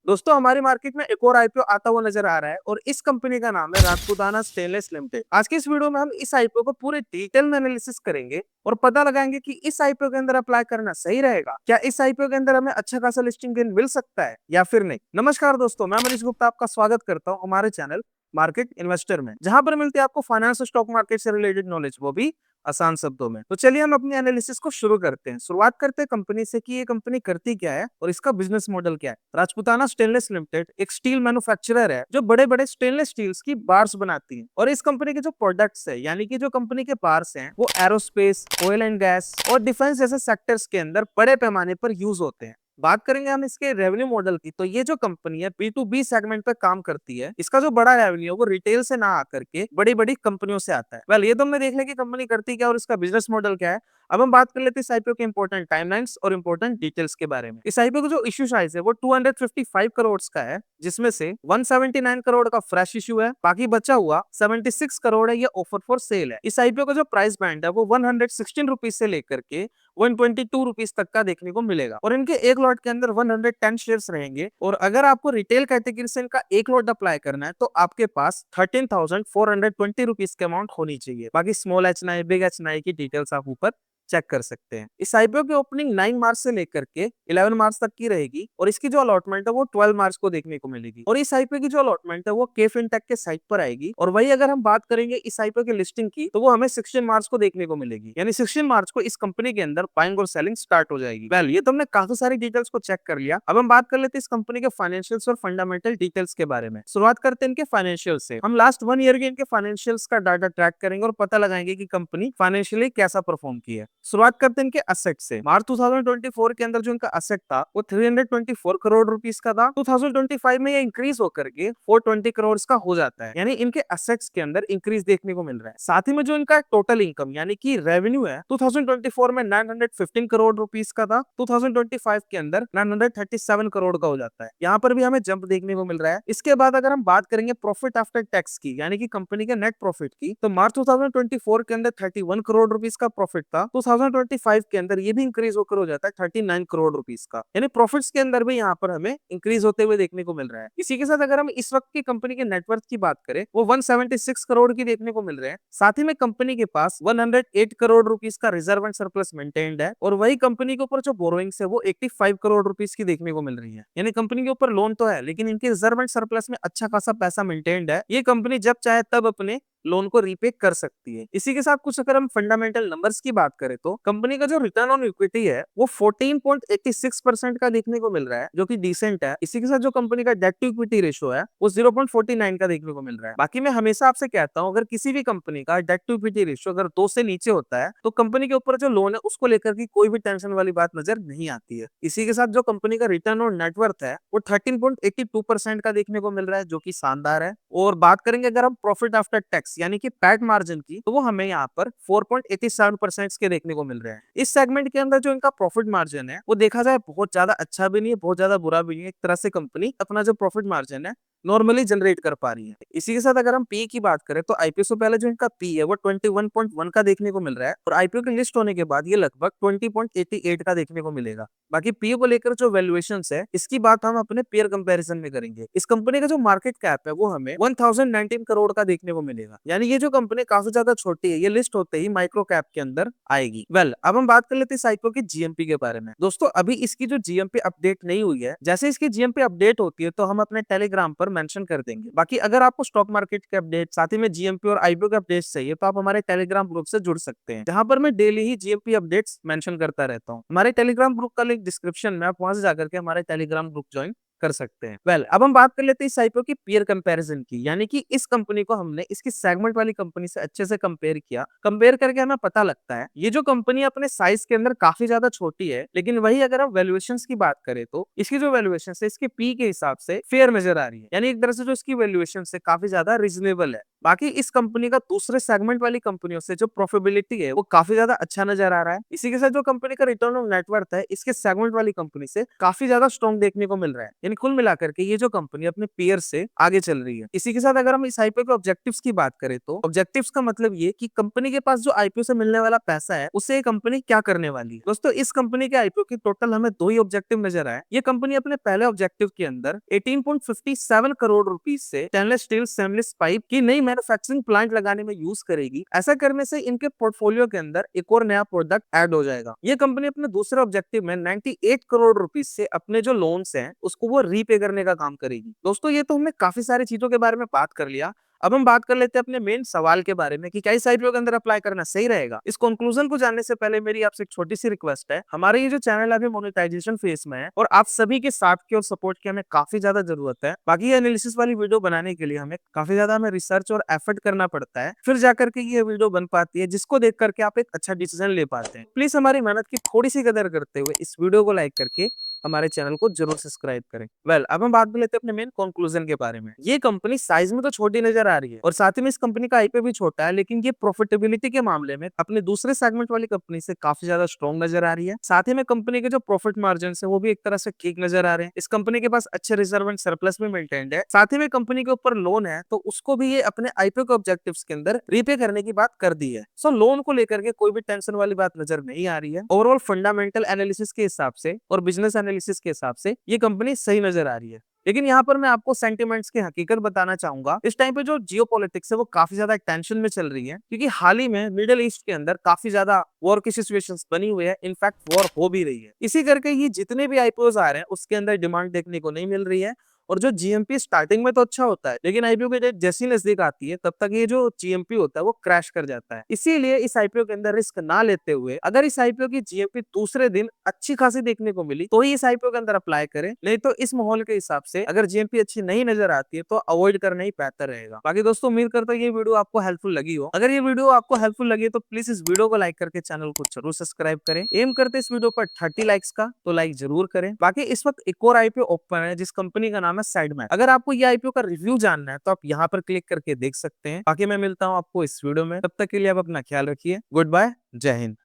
दोस्तों हमारी मार्केट में एक और आईपीओ आता हुआ नजर आ रहा है और इस कंपनी का नाम है राजपूताना स्टेनलेस लिमिटेड। आज की इस वीडियो में हम इस आईपीओ को पूरे डिटेल में एनालिसिस करेंगे और पता लगाएंगे कि इस आईपीओ के अंदर अप्लाई करना सही रहेगा। क्या इस आईपीओ के अंदर हमें अच्छा खासा लिस्टिंग गेन मिल सकता है या फिर नहीं। नमस्कार दोस्तों, मैं मनीष गुप्ता आपका स्वागत करता हूँ हमारे चैनल मार्केट इन्वेस्टर में, जहां पर मिलती है आपको फाइनेंस और स्टॉक मार्केट से रिलेटेड नॉलेज, वो भी आसान शब्दों में। तो चलिए हम अपनी एनालिसिस को शुरू करते हैं। शुरुआत करते हैं कंपनी से कि ये कंपनी करती क्या है और इसका बिजनेस मॉडल क्या है। राजपूताना स्टेनलेस लिमिटेड एक स्टील मैन्युफैक्चरर है जो बड़े बड़े स्टेनलेस स्टील्स की बार्स बनाती है और इस कंपनी के जो प्रोडक्ट्स है यानी कि जो कंपनी के बार्स हैं वो एरोस्पेस, ऑयल एंड गैस और डिफेंस जैसे सेक्टर्स के अंदर बड़े पैमाने पर यूज होते हैं। बात करेंगे हम इसके रेवेन्यू मॉडल की, तो ये जो कंपनी है बी टू बी सेगमेंट पे काम करती है। इसका जो बड़ा रेवेन्यू है वो रिटेल से ना आकर के बड़ी बड़ी कंपनियों से आता है। वेल, ये तो हमने देख लिया कि कंपनी करती क्या और इसका बिजनेस मॉडल क्या है। अब हम बात कर लेते हैं इस आईपीओ के इंपॉर्टेंट टाइमलाइंस और इंपॉर्टेंट डिटेल्स के बारे में। इस आईपीओ का जो इश्यू साइज है वो 255 करोड़ का है, जिसमें से 179 करोड़ का फ्रेश इश्यू है, बाकी बचा हुआ 76 करोड़ है ये ऑफर फॉर सेल है। इस आईपीओ का जो प्राइस बैंड है वो 116 रुपीज से लेकर के 122 रुपीज तक का देखने को मिलेगा और इनके एक लॉट के अंदर 110 शेयर्स रहेंगे। और अगर आपको रिटेल कैटेगरी से इनका एक लॉट अप्लाई करना है तो आपके पास 13,420 रुपीज के अमाउंट होनी चाहिए। बाकी स्मॉल एच नाई, बिग एच नाई की डिटेल्स आप ऊपर चेक कर सकते हैं। इस आईपीओ की ओपनिंग 9 मार्च से लेकर के 11 मार्च तक की रहेगी और इसकी जो अलॉटमेंट है वो 12 मार्च को देखने को मिलेगी। और इस आईपीओ की जो अलॉटमेंट है वो के फिनटेक के साइट पर आएगी। और वही अगर हम बात करेंगे इस आईपीओ की लिस्टिंग की, तो वो हमें 16 मार्च को देखने को मिलेगी, यानी 16 मार्च को इस कंपनी के अंदर बाइंग और सेलिंग स्टार्ट हो जाएगी। वेल, ये तो हमने काफी सारी डिटेल्स को चेक कर लिया। अब हम बात कर लेते हैं इस कंपनी के फाइनेंशियल्स और फंडामेंटल डिटेल्स के बारे में। शुरुआत करते हैं इनके फाइनेंशियल से। हम लास्ट 1 ईयर के इनके फाइनेंशियल्स का डाटा ट्रैक करेंगे और पता लगाएंगे कि कंपनी फाइनेंशियली कैसा परफॉर्म की है। शुरुआत करते हैं इनके असेट से। मार्च 2024 के अंदर जो इनका असेट था वो 324 करोड़ रुपीस का था। 2025 में ये इंक्रीज होकर के 420 करोड़ का हो जाता है, यानी इनके असेट्स के अंदर इंक्रीज देखने को मिल रहा है। साथ ही में जो इनका टोटल इनकम यानी कि रेवेन्यू है 2024 में 915 करोड़ रुपीस का था, 2025 के अंदर 937 करोड़ का हो जाता है। यहाँ पर भी हमें जंप देखने को मिल रहा है। इसके बाद अगर हम बात करेंगे प्रॉफिट आफ्टर टैक्स की यानी कि कंपनी के नेट प्रॉफिट की, तो मार्च 2024 के अंदर 31 करोड़ रुपीस का प्रॉफिट था। 2025 के अंदर ये भी इंक्रीज होकर हो जाता है 39 करोड़ रुपीस का, यानी प्रॉफिट्स के अंदर भी यहाँ पर हमें इंक्रीज होते हुए देखने को मिल रहा है। इसी के साथ अगर हम इस वक्त की कंपनी के नेटवर्थ की बात करें वो 176 करोड़ की देखने को मिल रहे हैं। साथ ही में कंपनी के पास 108 करोड़ रुपीस का रिजर्व एंड सरप्लस मेंटेन्ड है और वही कंपनी के ऊपर जो बोरोइंग्स है वो 85 करोड़ रुपीस की देखने को मिल रही है। यानी कंपनी के ऊपर लोन तो है लेकिन इनके रिजर्व एंड सरप्लस में अच्छा खासा पैसा मेंटेन्ड है। ये कंपनी जब चाहे तब अपने लोन को रीपे कर सकती है। इसी के साथ कुछ अगर हम फंडामेंटल नंबर्स की बात करें तो कंपनी का जो रिटर्न ऑन इक्विटी है वो 14.86% का देखने को मिल रहा है, जो कि डिसेंट है। इसी के साथ जो कंपनी का डेट टू इक्विटी रेशियो है वो 0.49 का देखने को मिल रहा है। बाकी मैं हमेशा आपसे कहता हूँ, अगर किसी भी कंपनी का डेट टू इक्विटी रेशियो अगर 2 से नीचे होता है तो कंपनी के ऊपर जो लोन है उसको लेकर की कोई भी टेंशन वाली बात नजर नहीं आती है। इसी के साथ जो कंपनी का रिटर्न ऑन नेटवर्थ है वो 13.82% का देखने को मिल रहा है, जो कि शानदार है। और बात करेंगे अगर हम प्रॉफिट आफ्टर टैक्स यानी कि पैट मार्जिन की, तो वो हमें यहाँ पर 4.87% के देखने को मिल रहे हैं। इस सेगमेंट के अंदर जो इनका प्रॉफिट मार्जिन है वो देखा जाए बहुत ज्यादा अच्छा भी नहीं है, बहुत ज्यादा बुरा भी नहीं है। एक तरह से कंपनी अपना जो प्रॉफिट मार्जिन है नॉर्मली जनरेट कर पा रही है। इसी के साथ अगर हम पी की बात करें तो आईपीओ से पहले जो इनका पी है वो 21.1 का देखने को मिल रहा है और आईपीओ की लिस्ट होने के बाद ये लगभग 20.88 का देखने को मिलेगा। बाकी पी को लेकर जो वैल्यूएशन है इसकी बात हम अपने पेयर कंपैरिजन में करेंगे। इस कंपनी का जो मार्केट कैप है वो हमें 1019 करोड़ का देखने को मिलेगा, यानी ये जो कंपनी काफी ज्यादा छोटी है, ये लिस्ट होते ही माइक्रो कैप के अंदर आएगी। वेल, अब हम बात कर लेते हैं साइको की जीएमपी के बारे में। दोस्तों अभी इसकी जो जीएमपी अपडेट नहीं हुई है, जैसे इसकी जीएमपी अपडेट होती है तो हम अपने टेलीग्राम पर मेंशन कर देंगे। बाकी अगर आपको स्टॉक मार्केट के अपडेट साथ ही में जीएमपी और आईपीओ के अपडेट चाहिए तो आप हमारे टेलीग्राम ग्रुप से जुड़ सकते हैं, जहां पर मैं डेली ही जीएमपी अपडेट्स मेंशन करता रहता हूँ। हमारे टेलीग्राम ग्रुप का लिंक डिस्क्रिप्शन में, आप वहां से जाकर के हमारे टेलीग्राम ग्रुप ज्वाइन कर सकते हैं। वेल, अब हम बात कर लेते हैं इस आईपीओ की पीयर कंपैरिजन की, यानी कि इस कंपनी को हमने इसकी सेगमेंट वाली कंपनी से अच्छे से कंपेयर किया। कंपेयर करके हमें पता लगता है ये जो कंपनी अपने साइज के अंदर काफी ज्यादा छोटी है, लेकिन वही अगर हम वैल्यूएशंस की बात करें तो इसकी जो वैल्यूएशन है इसके पी के हिसाब से फेयर नजर आ रही है, यानी एक तरह से जो इसकी वैल्यूएशन है काफी ज्यादा रीजनेबल है। बाकी इस कंपनी का दूसरे सेगमेंट वाली कंपनियों से जो प्रॉफिटेबिलिटी है वो काफी ज्यादा अच्छा नजर आ रहा है। इसी के साथ जो कंपनी का रिटर्न ऑन नेटवर्थ है इसके सेगमेंट वाली कंपनी से काफी ज्यादा स्ट्रॉन्ग देखने को मिल रहा है। यानी कुल मिलाकर के ये जो कंपनी अपने पीयर से आगे चल रही है। इसी के साथ अगर हम इस आईपीओ के ऑब्जेक्टिव्स की बात करें तो ऑब्जेक्टिव्स का मतलब ये कि कंपनी के पास जो आईपीओ से मिलने वाला पैसा है उससे ये कंपनी क्या करने वाली है। दोस्तों इस कंपनी के आईपीओ की टोटल हमें दो ही ऑब्जेक्टिव नजर आए। ये कंपनी अपने पहले ऑब्जेक्टिव के अंदर 18.57 करोड़ रुपीस से स्टेनलेस स्टील सेमलेस पाइप की नई मैन्युफैक्चरिंग प्लांट लगाने में यूज करेगी। ऐसा करने से इनके पोर्टफोलियो के अंदर एक और नया प्रोडक्ट ऐड हो जाएगा। ये कंपनी अपने दूसरे ऑब्जेक्टिव में 98 करोड़ रुपीस से अपने जो लोन्स हैं उसको वो रीपे करने का काम करेगी। दोस्तों ये तो हमने काफी सारी चीजों के बारे में बात कर लिया। अब हम बात कर लेते हैं अपने मेन सवाल के बारे में कि क्या इस आईपीओ के अंदर अप्लाई करना सही रहेगा। इस कंक्लूजन को जानने से पहले मेरी आपसे एक छोटी सी रिक्वेस्ट है। हमारे ये जो चैनल अभी मोनेटाइजेशन फेज में है और आप सभी के साथ की और सपोर्ट की हमें काफी ज्यादा जरूरत है। बाकी ये एनालिसिस वाली वीडियो बनाने के लिए हमें काफी ज्यादा हमें रिसर्च और एफर्ट करना पड़ता है, फिर जाकर के ये वीडियो बन पाती है जिसको देख करके आप एक अच्छा डिसीजन ले पाते हैं। प्लीज हमारी मेहनत की थोड़ी सी कदर करते हुए इस वीडियो को लाइक करके हमारे चैनल को जरूर सब्सक्राइब करें। अब हम बात कर लेते हैं अपने मेन कंक्लूजन के बारे में। ये कंपनी साइज में तो छोटी नजर आ रही है और साथ ही में इस कंपनी का आईपीओ भी छोटा है, लेकिन ये प्रॉफिटेबिलिटी के मामले में अपने दूसरे सेगमेंट वाली कंपनी से काफी ज्यादा स्ट्रॉन्ग नजर आ रही है। साथ ही में कंपनी के जो प्रॉफिट मार्जिन है वो भी एक तरह से ठीक नजर आ रहे हैं। इस कंपनी के पास अच्छे रिजर्व एंड सरप्लस भी मेंटेन्ड है। साथ ही में कंपनी के ऊपर लोन है तो उसको भी ये अपने आईपीओ के ऑब्जेक्टिव्स के अंदर रीपे करने की बात कर दी है। सो लोन को लेकर के कोई भी टेंशन वाली बात नजर नहीं आ रही है। ओवरऑल फंडामेंटल एनालिसिस के हिसाब से और बिजनेस एनालिसिस के हिसाब से ये कंपनी सही नजर आ रही है। लेकिन यहाँ पर मैं आपको सेंटिमेंट्स की हकीकत बताना चाहूंगा। इस टाइम पे जो जियो पॉलिटिक्स है वो काफी ज्यादा टेंशन में चल रही है, क्योंकि हाल ही में मिडिल ईस्ट के अंदर काफी ज्यादा वॉर की सिचुएशंस बनी हुई है। इनफैक्ट वॉर हो भी रही है। इसी करके ये जितने भी आईपीओ आ रहे हैं उसके अंदर डिमांड देखने को नहीं मिल रही है। और जो जीएमपी स्टार्टिंग में तो अच्छा होता है, लेकिन आईपीओ की डेट जैसी नजदीक आती है तब तक ये जो जीएमपी होता है वो क्रैश कर जाता है। इसीलिए इस आईपीओ के अंदर रिस्क ना लेते हुए अगर इस आईपीओ की जीएमपी दूसरे दिन अच्छी खासी देखने को मिली तो ही इस आईपीओ के अंदर अप्लाई करें, नहीं तो इस माहौल के हिसाब से अगर जीएमपी अच्छी नहीं नजर आती है तो अवॉइड करना ही बेहतर रहेगा। बाकी दोस्तों उम्मीद करता हूँ ये वीडियो आपको हेल्पफुल लगी हो। अगर ये वीडियो आपको हेल्पफुल लगी है तो प्लीज इस वीडियो को लाइक करके चैनल को जरूर सब्सक्राइब करें। एम करते इस वीडियो पर 30 लाइक्स का, तो लाइक जरूर करें। बाकी इस वक्त एक और आईपीओ ओपन है जिस कंपनी का नाम है साइडमैप। अगर आपको ये आईपीओ का रिव्यू जानना है तो आप यहाँ पर क्लिक करके देख सकते हैं। बाकी मैं मिलता हूँ आपको इस वीडियो में, तब तक के लिए आप अपना ख्याल रखिए। गुड बाय, जय हिंद।